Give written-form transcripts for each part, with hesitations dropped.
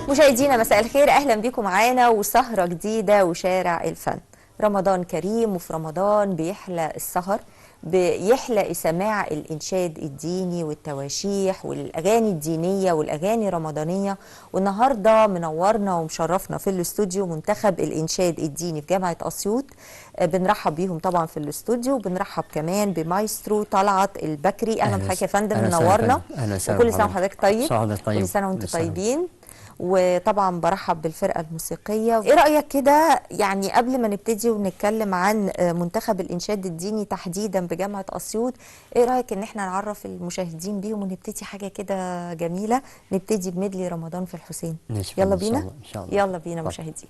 مشاهدينا مساء الخير، اهلا بكم معانا وسهره جديده وشارع الفن. رمضان كريم، وفي رمضان بيحلى السهر، بيحلى سماع الانشاد الديني والتواشيح والاغاني الدينيه والاغاني الرمضانيه. والنهارده منورنا ومشرفنا في الاستوديو منتخب الانشاد الديني في جامعه اسيوط. بنرحب بيهم طبعا في الاستوديو، وبنرحب كمان بمايسترو طلعت البكري. اهلا بحضرتك يا فندم، منورنا. وكل سنه وحضرتك طيب. كل سنه وانتم طيبين. وطبعا برحب بالفرقه الموسيقيه. ايه رايك كده يعني قبل ما نبتدي ونتكلم عن منتخب الانشاد الديني تحديدا بجامعه اسيوط، ايه رايك ان احنا نعرف المشاهدين بيهم ونبتدي حاجه كده جميله؟ نبتدي بميدلي رمضان في الحسين. يلا بينا. إن شاء الله. يلا بينا مشاهدين.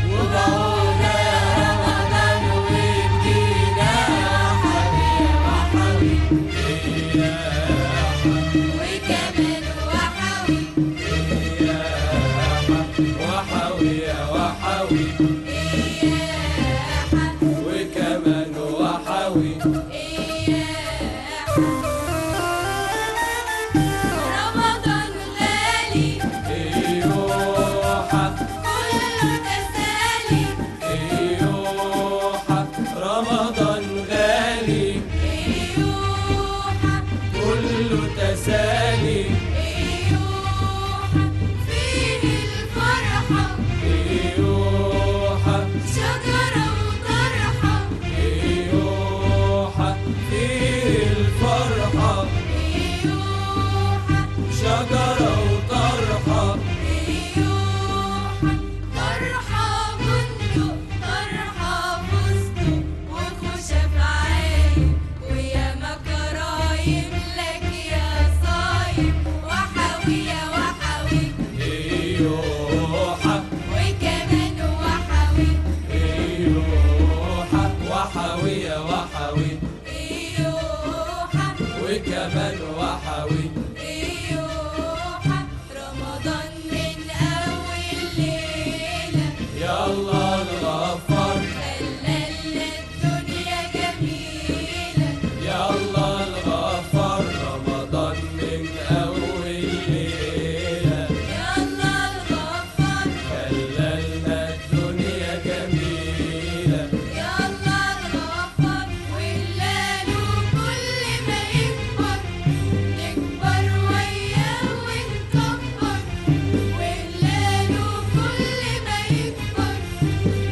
وبعونا رمضان ويدينا حبيب حبيب وكمان وحوي وحوي يا وحوي وكمان وحوي رمضان غالي ايوحة كله تسالي ايوحة رمضان غالي ايوحة كله تسالي ايوحة فيه الفرحة ايوحة شجرة وطرحة ايوحة فيه الفرحة ايوحة شجرة وطرحة ايوحة طرحة بندق طرحة فستق وخشب عايم ويا مكرايم لك يا صايم وحوي يا وحوي ايوحة وكمان وحوي ايوحة وحوي يا وحوي ايوحة وكمان وحوي ايوحة رمضان من اول ليلة يلا الغفار خلى الدنيا جميلة يلا الغفار رمضان من أول ليلة يلا الغفار خلى لنا الدنيا جميلة يلا الغفار ولاله كل ما يكبر نكبر وياه ونكبر ولاله كل ما يكبر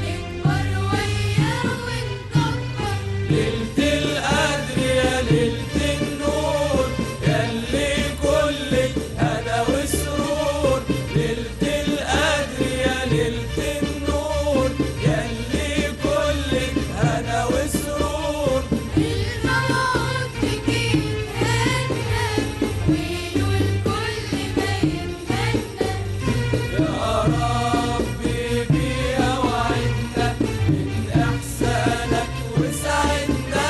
نكبر وياه ونكبر ليلة القدر يا ليلة النور ياللي كلك هنا وسرور ليلة القدر يا ليلة النور ياللي كلك هنا وسرور الموعود تجيب هنا ويلو الكل ما يتمنى يا ربي بيها وعدنا من إحسانك وسعدنا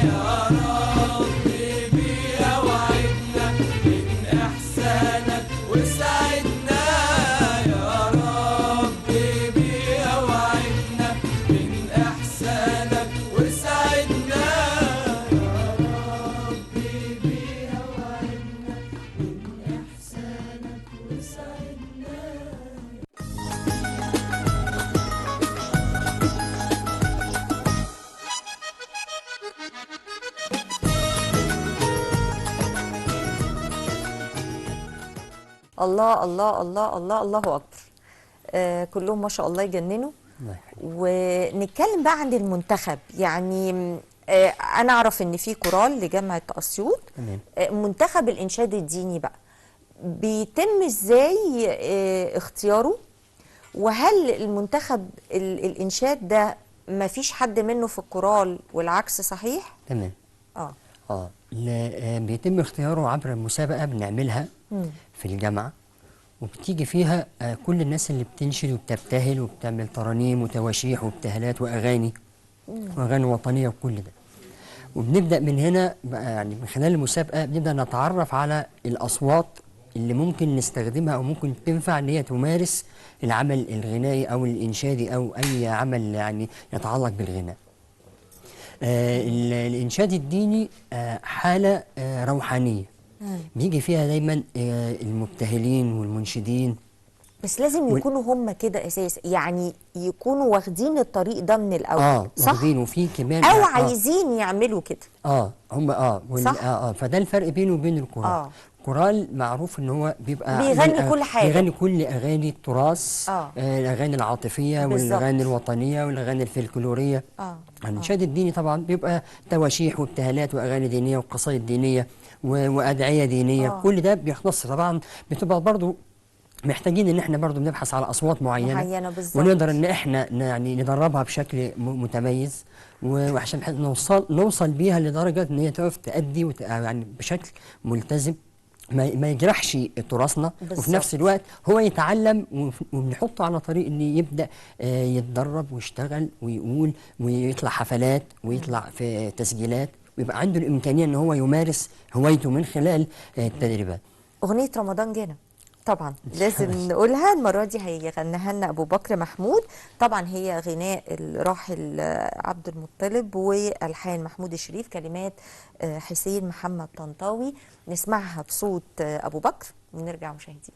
يا ربي بيها وعدنا من إحسانك وسعدنا يا ربي بيها وعدنا من إحسانك وسعدنا يا ربي بيها وعدنا من إحسانك وسعدنا الله الله الله الله الله اكبر. كلهم ما شاء الله يجننوا. ونتكلم بقى عن المنتخب، يعني انا اعرف ان في كورال لجامعه اسيوط. تمام. منتخب الانشاد الديني بقى بيتم ازاي اختياره؟ وهل المنتخب الانشاد ده ما فيش حد منه في الكورال والعكس صحيح؟ تمام. اه بيتم اختياره عبر مسابقة بنعملها في الجامعة، وبتيجي فيها كل الناس اللي بتنشد وبتبتهل وبتعمل ترانيم وتواشيح وابتهالات وأغاني وأغاني وطنية وكل ده. وبنبدأ من هنا بقى، يعني من خلال المسابقة بنبدأ نتعرف على الأصوات اللي ممكن نستخدمها أو ممكن تنفع إن هي تمارس العمل الغنائي أو الإنشادي أو أي عمل يعني يتعلق بالغناء. الإنشاد الديني حالة روحانية بيجي فيها دايما المبتهلين والمنشدين، بس لازم يكونوا هم كده اساس، يعني يكونوا واخدين الطريق ده من الاول. صح؟ واخدين، وفي كمان او عايزين يعملوا كده. هم صح؟ فده الفرق بينه وبين الكورال. الكورال معروف ان هو بيبقى بيغني كل حاجه، بيغني كل اغاني التراث، الاغاني العاطفيه والاغاني الوطنيه والاغاني الفلكلوريه. الانشاد الديني طبعا بيبقى تواشيح وابتهالات واغاني دينيه وقصائد دينيه وادعيه دينيه. كل ده بيختص طبعا. بتبقى برضو محتاجين ان احنا برضو بنبحث على اصوات معينه ونقدر ان احنا يعني ندربها بشكل متميز، وعشان نوصل بيها لدرجه ان هي تعرف تأدي يعني بشكل ملتزم، ما يجرحش تراثنا، وفي نفس الوقت هو يتعلم وبنحطه على طريق ان يبدا يتدرب ويشتغل ويقول ويطلع حفلات ويطلع في تسجيلات بيبقى عنده الامكانيه ان هو يمارس هوايته من خلال التدريبات. أغنية رمضان جانا طبعا لازم نقولها المرة دي، هيغنيها لنا أبو بكر محمود. طبعا هي غناء الراحل عبد المطلب والحان محمود الشريف، كلمات حسين محمد طنطاوي. نسمعها بصوت أبو بكر ونرجع مشاهدين.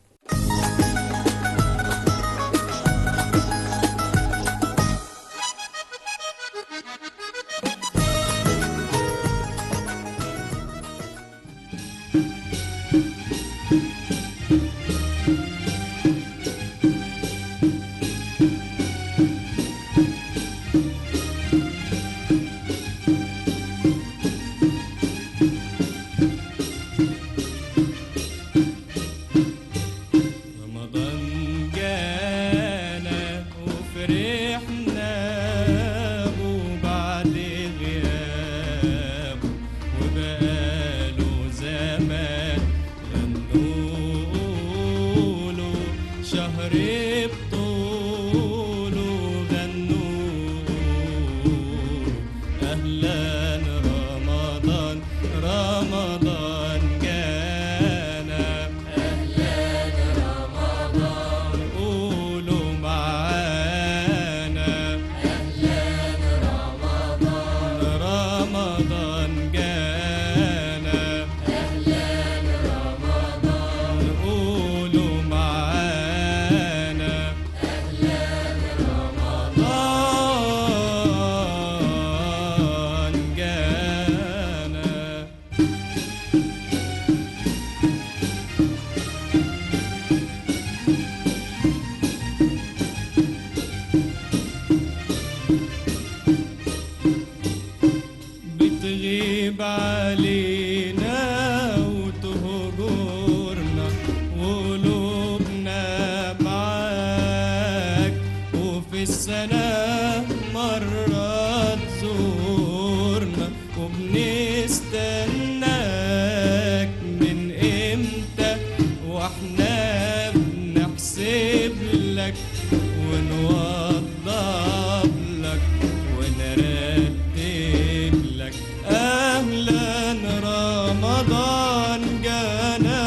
رمضان جانا وفرحنا وبعد غيابه وبقاله زمان غنوله شهر بطوله غنوله أهلا رمضان رمضان جانا قولوا معانا رمضان جانا قولوا معانا رمضان جانا. بتغيب علينا وتهجرنا وقلوبنا معاك، وفي السنة مرة تزورنا وبنستناك من امتى واحنا بنحسب لك ونوضب لك ونرتب لك. أهلا رمضان جانا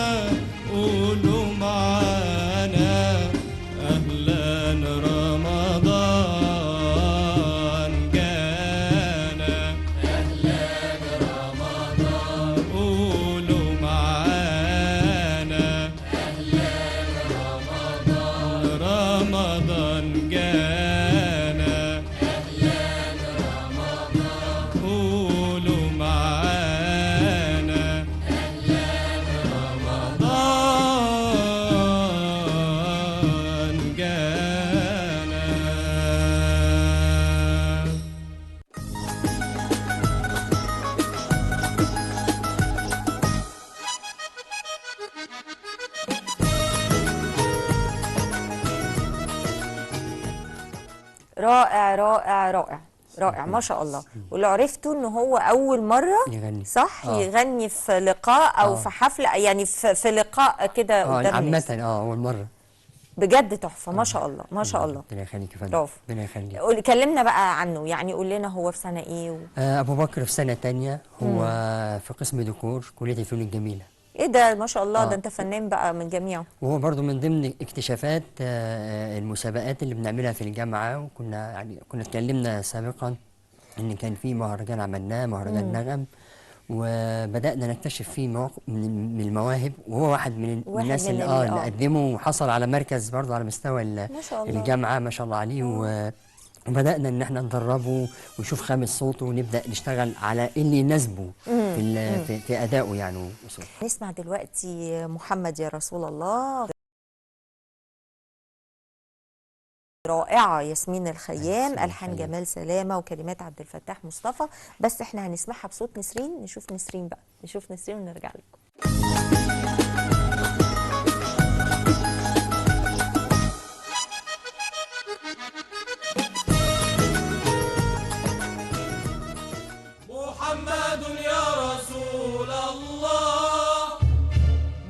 قولوا معانا أهلا رمضان جانا قولوا معانا رمضان جانا قولوا معانا رمضان جانا. رائع رائع رائع رائع ما شاء الله. واللي عرفته ان هو اول مره يغني. صح يغني في لقاء او في حفله، يعني في لقاء كده قدام الناس. عامة اول مرة. بجد تحفه ما شاء الله ما شاء الله. ربنا يخليك يا فندم. برافو. ربنا يخليك. كلمنا بقى عنه، يعني قول لنا هو في سنه ايه ابو بكر في سنة تانية، هو في قسم ديكور كلية الفنون الجميلة. ايه ده ما شاء الله. ده انت فنان بقى من جميعه. وهو برضو من ضمن اكتشافات المسابقات اللي بنعملها في الجامعة. وكنا كنا اتكلمنا سابقا ان كان في مهرجان عملناه، مهرجان نغم، وبدأنا نكتشف فيه من المواهب، وهو واحد من الناس اللي قدموا وحصل على مركز برضو على مستوى ما شاء الله. الجامعة ما شاء الله عليه. وبدأنا ان احنا ندربه ونشوف خامس صوته ونبدأ نشتغل على اللي يناسبه في أدائه يعني وصوته. نسمع دلوقتي محمد يا رسول الله، رائعة ياسمين الخيام، ألحان جمال سلامة وكلمات عبد الفتاح مصطفى. بس احنا هنسمعها بصوت نسرين. نشوف نسرين بقى، نشوف نسرين ونرجع لكم. محمد يا رسول الله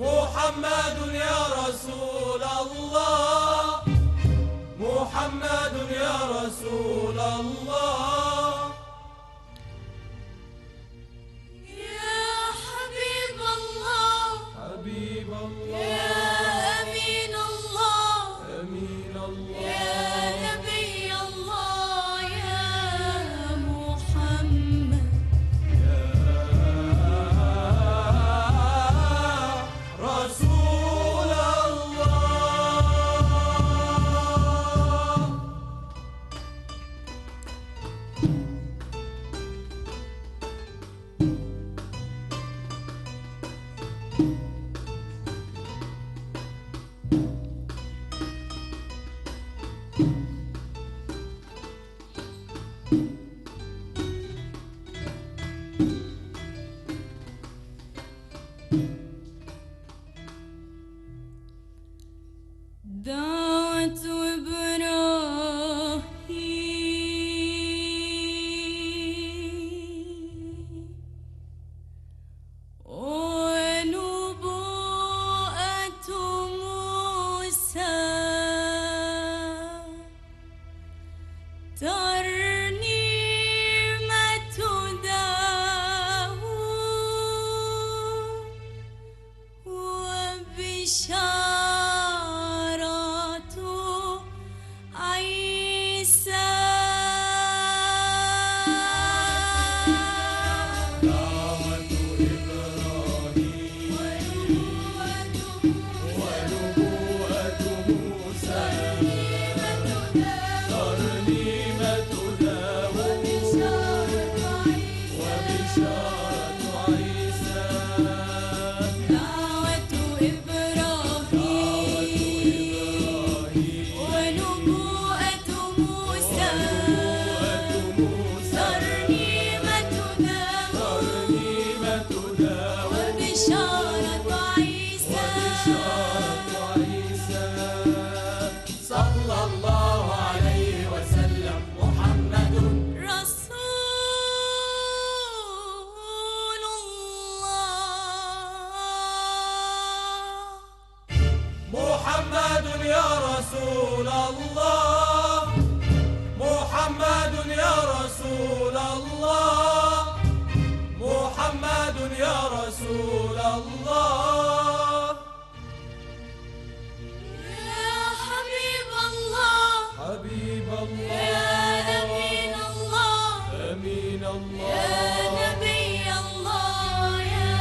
محمد يا رسول الله محمد يا رسول الله دعوة إبراهيم ونبوءة موسى ترنيمة داود وبشارة عيسى دعوة إبراهيم ونبوءة موسى ترنيمة داود وبشارة عيسى صلى الله عليه وسلم محمد رسول الله محمد يا رسول الله محمد يا رسول الله محمد يا رسول الله يا حبيب الله حبيب الله يا أمين الله أمين يا الله نبي الله يا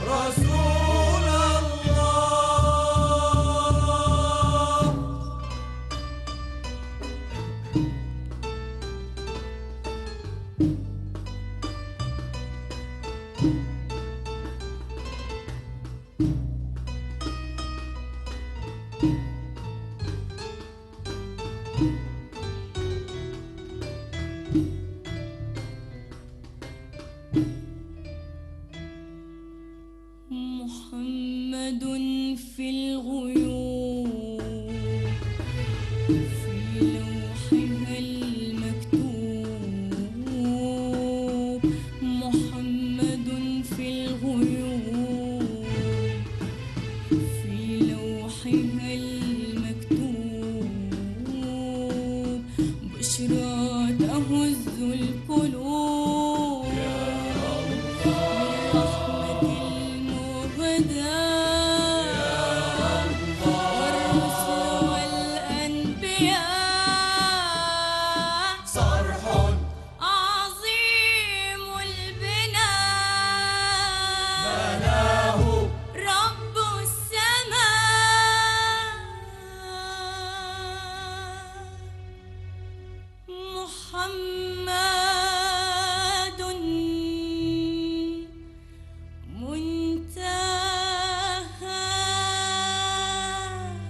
رسول الله محمد في الغيوب في لوحها المكتوب محمد في الغيوب في لوحها المكتوب بشرى تهز القلوب برحمة المهدى والرسل والأنبياء صرح عظيم البناء بناه رب السماء محمد منتهى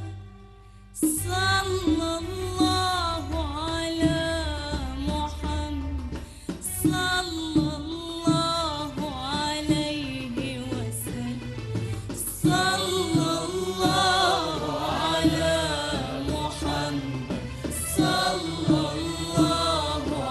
صلى الله على محمد صلى الله عليه وسلم صلى الله على محمد صلى الله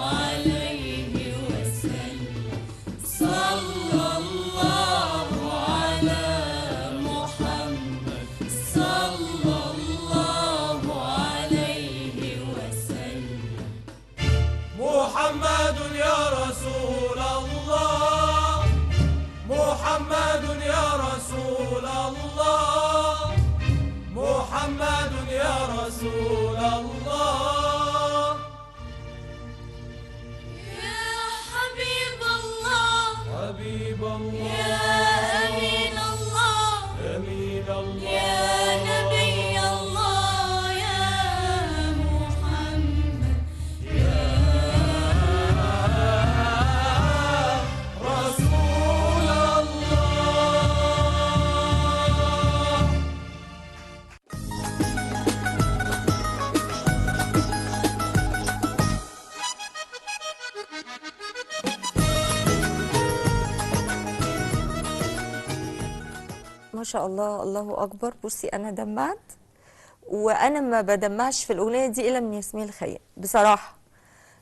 ما شاء الله، الله اكبر. بصي انا دمعت، وانا ما بدمعش في الاغنيه دي الا من ياسمين الخيام بصراحه.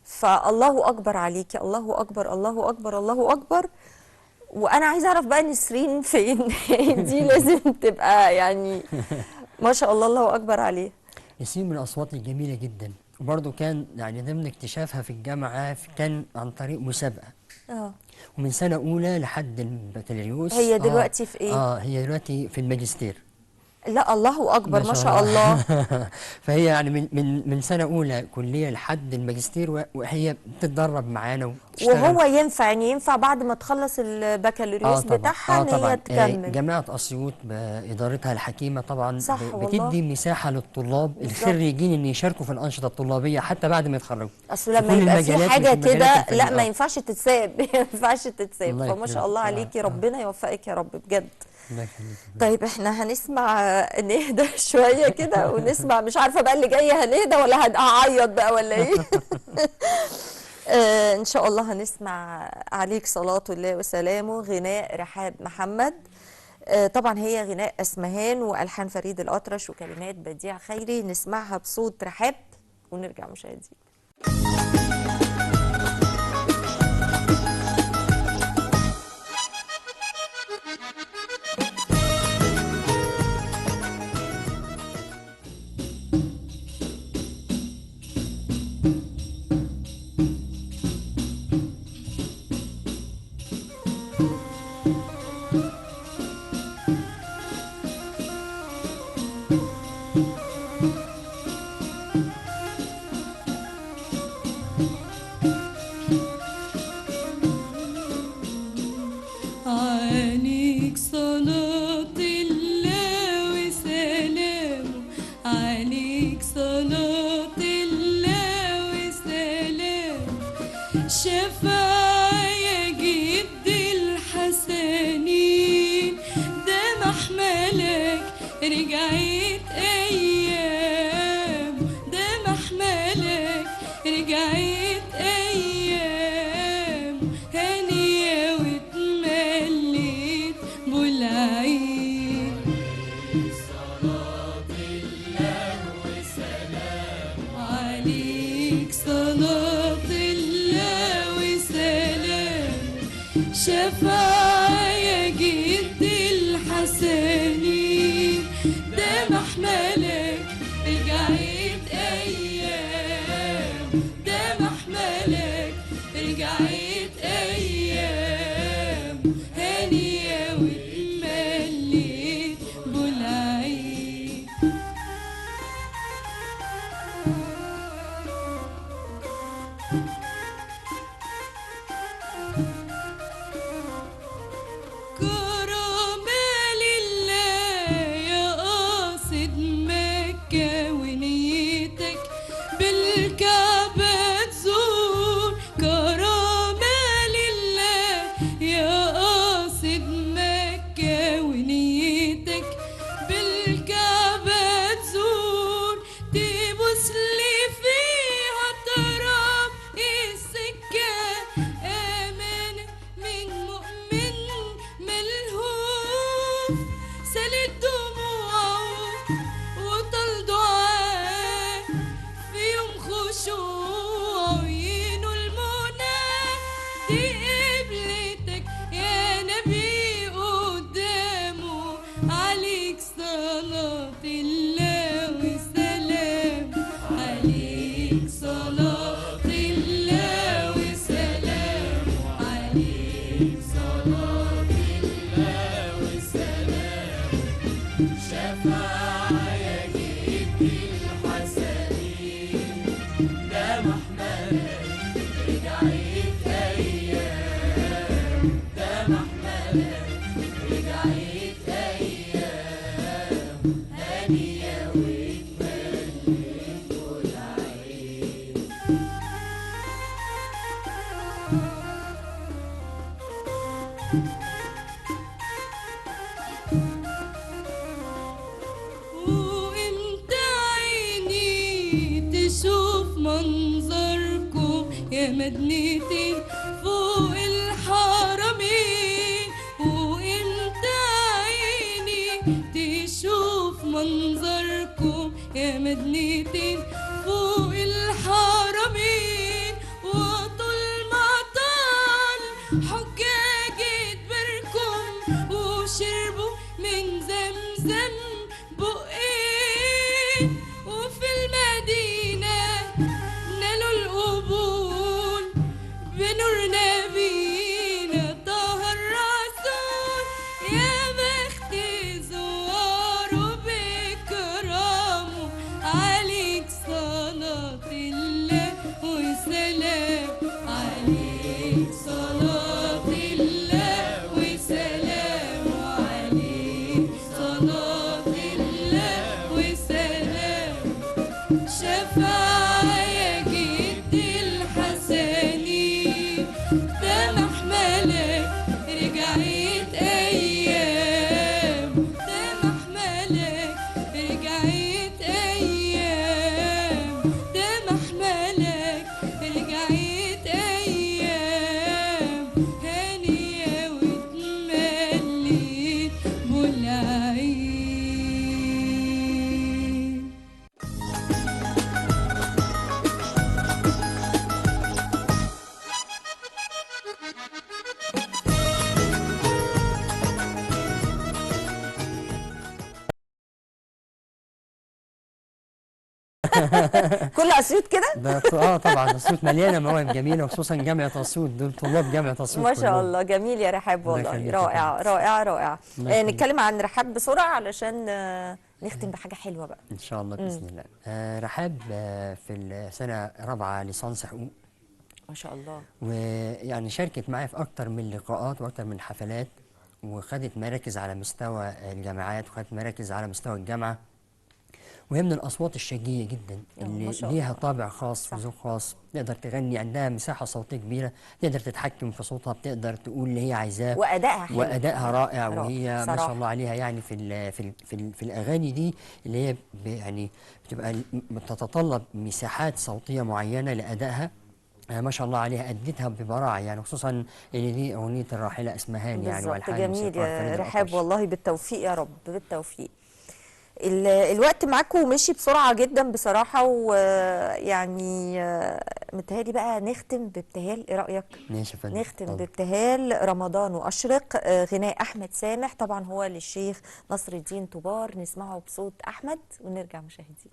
فالله اكبر عليكي، الله اكبر الله اكبر الله اكبر. وانا عايزه اعرف بقى نسرين فين. دي لازم تبقى يعني ما شاء الله، الله اكبر عليه. نسرين من الاصوات الجميله جدا، وبرضه كان يعني ضمن اكتشافها في الجامعه كان عن طريق مسابقه. ومن سنه اولى لحد البكالوريوس. هي دلوقتي في ايه؟ هي دلوقتي في الماجستير. لا الله اكبر ما شاء الله. فهي يعني من سنه اولى كليه لحد الماجستير، وهي بتتدرب معانا وهو ينفع يعني ينفع بعد ما تخلص البكالوريوس بتاعها ان هي تكمل. جامعه اسيوط بادارتها الحكيمه طبعا والله. بتدي مساحه للطلاب الخريجين ان يشاركوا في الانشطه الطلابيه حتى بعد ما يتخرجوا. اصل لما يبقى في حاجه كده لا ما ينفعش تتساب، ما ينفعش تتساب. فما شاء الله عليكي، ربنا يوفقك يا رب بجد. طيب احنا هنسمع نهدى شويه كده، ونسمع مش عارفه بقى اللي جاي هنهدى ولا هعيط بقى ولا ايه. ان شاء الله هنسمع عليك صلاة الله وسلامه، غناء رحاب محمد. طبعا هي غناء اسمهان والحان فريد الاطرش وكلمات بديع خيري. نسمعها بصوت رحاب ونرجع مشاهدين. عليك صلاة الله وسلامه، عليك صلاة الله وسلامه، شفاعة يا جد الحسنين، ده محملك رجعت أيام، ده محملك رجعت أيام، هنية واتمليت بالعيد. صلاة الله وسلام، عليك صلاة الله وسلام، شفاعة يا جد الحسنين، ده محملك رجعت أيام، ده محملك رجعت أيام، هنية واتمليت بالعيد. كرامة لله يا قاصد مكة ونيتك بالكعبة تزور، كرامة لله يا قاصد مكة ونيتك بالكعبة تزور، تبوس لي فيها تراب السكة، أمانة من مؤمن ملهوف، سالت دموعه وطال دعاء، في يوم خشوع ينول المنى، دي قبلتك يا نبي قدامه، عليك صلاة الله وسلام، عليك صلاة الله وسلام، عليك صلاة الله وسلام، شفاعة يا جد الحسنين، ده محملك رجعت أيام، ده محملك رجعت أيام، هنية واتمليت بالعيد. وانت عيني تشوف منظركم يا مدنتين فوق الحرمين، وانت عيني منظركم يا مدينتين فوق الحرمين، وطول ما طال حجاج بركم وشربوا من زمزم بقين، وفي المدينة نالوا القبول بنور نبينا طه الرسول. يا بخت زواره بكرامه عليك صلاة الله وسلام، عليك صلاة الله وسلام، عليك صلاة الله وسلام. شفاعة يا جد الحسنين سامح ملك رجعت أيام، سامح ملك رجعت أيام، سامح ملك رجعت أيام، هانية واتمليت بالعين. كل اسيوط كده ده طبعا اسيوط مليانه مواهب جميله، وخصوصا جامعه اسيوط، دول طلاب جامعه اسيوط ما شاء كلهم. الله. جميل يا رحاب الله والله، يخليك يا رائع فندم. رائع رائع. الله يخليك. نتكلم عن رحاب بسرعه علشان نختم بحاجه حلوه بقى. ان شاء الله باذن الله. رحاب في السنه رابعه ليسانس حقوق، ما شاء الله. ويعني شاركت معايا في اكتر من لقاءات واكتر من حفلات، وخدت مراكز على مستوى الجامعات، وخدت مراكز على مستوى الجامعه، وهي من الاصوات الشجيه جدا ما اللي شاء ليها الله. طابع خاص وذوق خاص، تقدر تغني، عندها مساحه صوتيه كبيره، تقدر تتحكم في صوتها، بتقدر تقول اللي هي عايزاه، وادائها حلو، وادائها رائع. وهي ما صراحة. شاء الله عليها يعني في الاغاني دي اللي هي يعني بتبقى بتتطلب مساحات صوتيه معينه لادائها. ما شاء الله عليها أدتها ببراعة يعني، خصوصا ان دي اغنيه الراحله اسمهان يعني، بالظبط. والحان جميل موسيقار يا فريد رحاب الأطرش. والله، بالتوفيق يا رب، بالتوفيق. الوقت معاكم مشي بسرعة جدا بصراحة، ويعني متهيألي بقى نختم بابتهال. ايه رأيك؟ ماشي يا فندم. نختم طبعا. بابتهال رمضان وأشرق، غناء أحمد سامح، طبعا هو للشيخ نصر الدين طوبار. نسمعه بصوت أحمد ونرجع مشاهدين.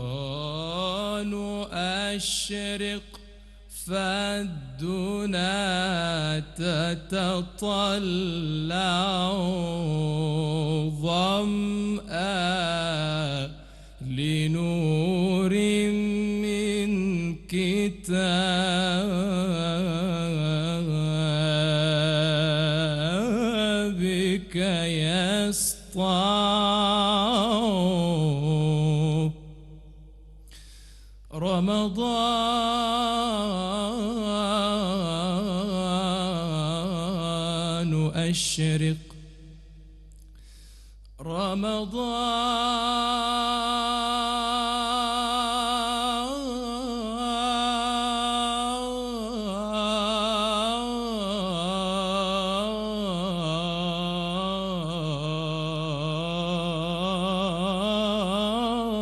رمضان أشرق فالدنا تتطلع ظمأ لنور من كتابك يسطع. رمضان أشرق،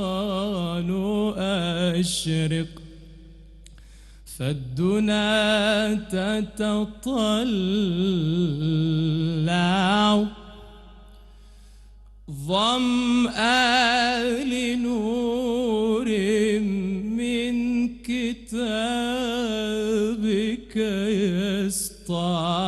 رمضان أشرق فالدنا تتطلع ظمأ لنور من كتابك يسطع.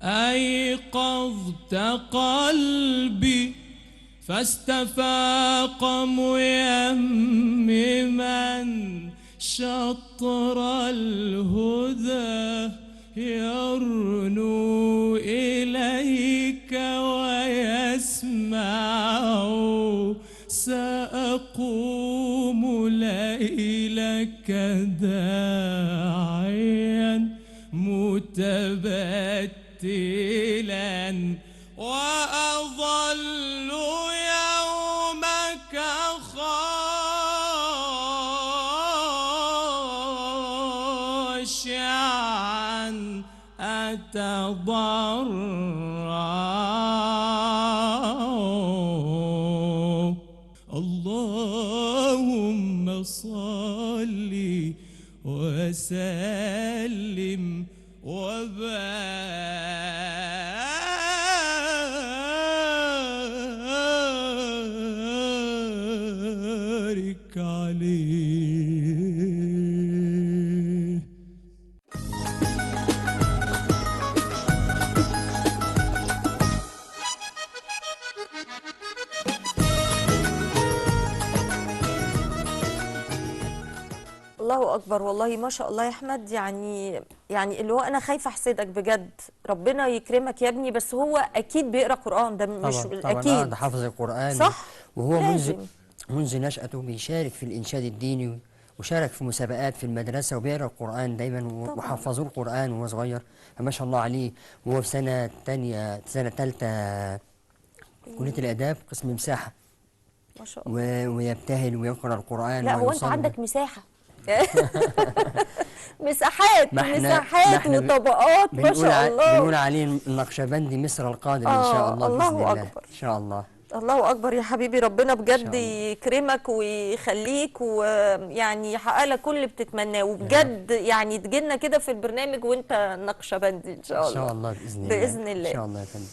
أيقظت قلبي فاستفاق ميمما شطر الهدى يرنو إليك ويسمع. سأقوم ليلك داعيا متبعا تظل يومك خاشعا أتضرع اللهم صل وسلم وبارك عليه. الله اكبر، والله ما شاء الله يا احمد. يعني اللي هو انا خايفه احسدك بجد. ربنا يكرمك يا ابني، بس هو اكيد بيقرا قران، ده مش طبعا اكيد ده حافظ القرآن، صح؟ وهو لازم. منذ نشأته بيشارك في الإنشاد الديني، وشارك في مسابقات في المدرسة، وبيقرأ القرآن دايما، وحفظوه القرآن وهو صغير، فما شاء الله عليه. وهو في سنة ثالثة كلية الآداب قسم مساحة، ما شاء الله. ويبتهل ويقرأ القرآن لا هو انت ويصلي. عندك مساحه مساحات ما مساحات احنا وطبقات ما شاء الله. بنقول عليه النقشبندي مصر القادم إن شاء الله، الله بإذن الله أكبر. إن شاء الله. الله اكبر يا حبيبي، ربنا بجد الله. يكرمك ويخليك، ويعني يحقق لك كل اللي بتتمناه، وبجد يعني تجينا كده في البرنامج وانت نقشبندي ان شاء الله. إن شاء الله بإذن الله. باذن الله إن شاء الله يا فندم.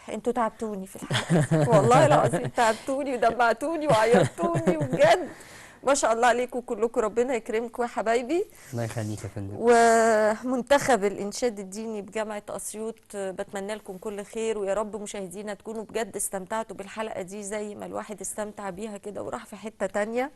انتوا تعبتوني في الحلقه والله العظيم، تعبتوني ودمعتوني وعيطتوني، وبجد ما شاء الله عليكم كلكم، ربنا يكرمكم يا حبايبي. الله يخليك يا فندم. ومنتخب الإنشاد الديني بجامعة أسيوط بتمنى لكم كل خير، ويا رب مشاهدينا تكونوا بجد استمتعتوا بالحلقة دي زي ما الواحد استمتع بيها كده وراح في حتة تانية.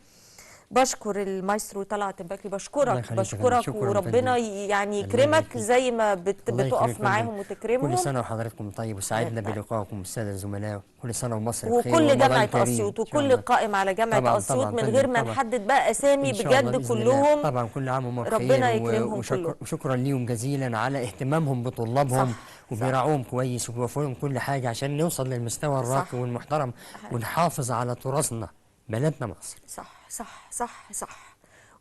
بشكر المايسترو طلعت البكري، بشكرك وربنا يعني يكرمك زي ما بتقف معاهم وتكرمهم. كل سنة وحضراتكم طيب، وسعدنا بلقائكم السادة الزملاء، كل سنة ومصر بخير وكل جامعة أسيوط وكل قائم على جامعة أسيوط من غير ما نحدد بقى أسامي، بجد كلهم طبعا كل عام وهم بخير، ربنا يكرمهم كلهم. وشكرا ليهم جزيلا على اهتمامهم بطلابهم، وبيراعوهم كويس وبيوفروا لهم كل حاجة عشان نوصل للمستوى الراقي والمحترم، ونحافظ على تراثنا بلدنا مصر. صح.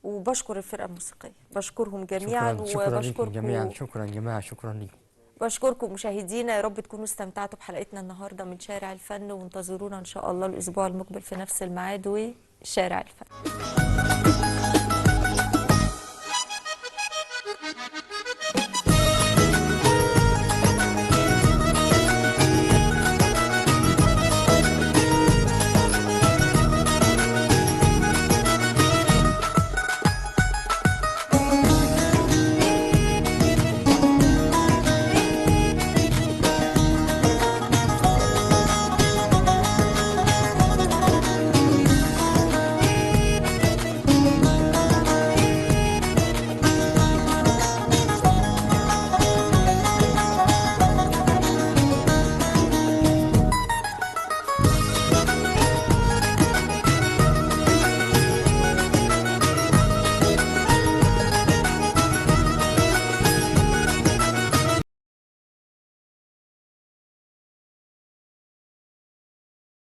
وبشكر الفرقة الموسيقية، بشكرهم جميعا. شكرا لكم جميعا، شكرا جماعة، شكرا لكم. بشكركم مشاهدينا، يا رب تكونوا استمتعتوا بحلقتنا النهارده من شارع الفن، وانتظرونا ان شاء الله الاسبوع المقبل في نفس الميعاد وشارع الفن.